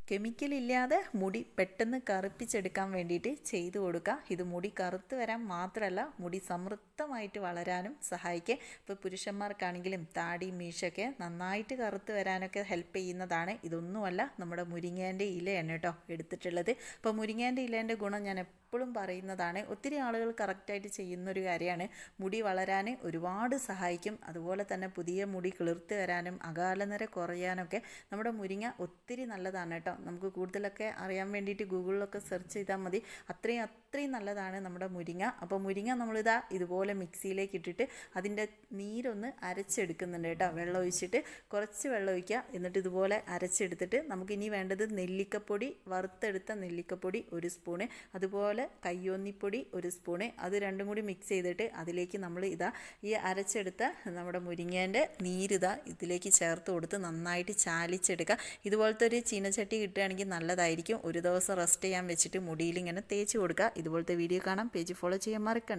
കെമിക്കലില്ലാതെ മുടി പെട്ടെന്ന് കറുപ്പിച്ചെടുക്കാൻ വേണ്ടിയിട്ട് ചെയ്തു കൊടുക്കുക. ഇത് മുടി കറുത്ത് വരാൻ മാത്രമല്ല മുടി സമൃദ്ധമായിട്ട് വളരാനും സഹായിക്കുക. ഇപ്പോൾ പുരുഷന്മാർക്കാണെങ്കിലും താടി മീശയൊക്കെ നന്നായിട്ട് കറുത്ത് വരാനൊക്കെ ഹെൽപ്പ് ചെയ്യുന്നതാണ്. ഇതൊന്നുമല്ല, നമ്മുടെ മുരിങ്ങേൻ്റെ ഇലയാണ് കേട്ടോ എടുത്തിട്ടുള്ളത്. അപ്പോൾ മുരിങ്ങേൻ്റെ ഇലേൻ്റെ ഗുണം ഞാൻ എപ്പോഴും പറയുന്നതാണ്. ഒത്തിരി ആളുകൾ കറക്റ്റായിട്ട് ചെയ്യുന്നൊരു കാര്യമാണ്. മുടി വളരാൻ ഒരുപാട് സഹായിക്കും. അതുപോലെ തന്നെ പുതിയ മുടി കിളിർത്ത് വരാനും അകാലനര കുറയാനൊക്കെ നമ്മുടെ മുരിങ്ങ ഒത്തിരി നല്ലതാണ് കേട്ടോ. നമുക്ക് കൂടുതലൊക്കെ അറിയാൻ വേണ്ടിയിട്ട് ഗൂഗിളിലൊക്കെ സെർച്ച് ചെയ്താൽ മതി. അത്രയും നല്ലതാണ് നമ്മുടെ മുരിങ്ങ. അപ്പോൾ മുരിങ്ങ നമ്മളിതാ ഇതുപോലെ മിക്സിയിലേക്ക് ഇട്ടിട്ട് അതിൻ്റെ നീരൊന്ന് അരച്ചെടുക്കുന്നുണ്ട് കേട്ടോ. വെള്ളം ഒഴിച്ചിട്ട് കുറച്ച് വെള്ളം ഒഴിക്കുക. എന്നിട്ട് ഇതുപോലെ അരച്ചെടുത്തിട്ട് നമുക്കിനി വേണ്ടത് നെല്ലിക്കപ്പൊടി, വറുത്തെടുത്ത നെല്ലിക്കപ്പൊടി 1 സ്പൂണ്, അതുപോലെ കയ്യോന്നിപ്പൊടി 1 സ്പൂണ്. അത് രണ്ടും കൂടി മിക്സ് ചെയ്തിട്ട് അതിലേക്ക് നമ്മൾ ഈ അരച്ചെടുത്ത നമ്മുടെ മുരിങ്ങേൻ്റെ നീരിതാ ഇതിലേക്ക് ചേർത്ത് കൊടുത്ത് നന്നായിട്ട് ചാലിച്ചെടുക്കുക. ഇതുപോലത്തെ ഒരു ചീനച്ചട്ടി കിട്ടുകയാണെങ്കിൽ നല്ലതായിരിക്കും. ഒരു ദിവസം റെസ്റ്റ് ചെയ്യാൻ വെച്ചിട്ട് മുടിയിൽ ഇങ്ങനെ തേച്ച് കൊടുക്കുക. ഇതുപോലത്തെ വീഡിയോ കാണാൻ പേജ് ഫോളോ ചെയ്യാൻ മറക്കണ്ട.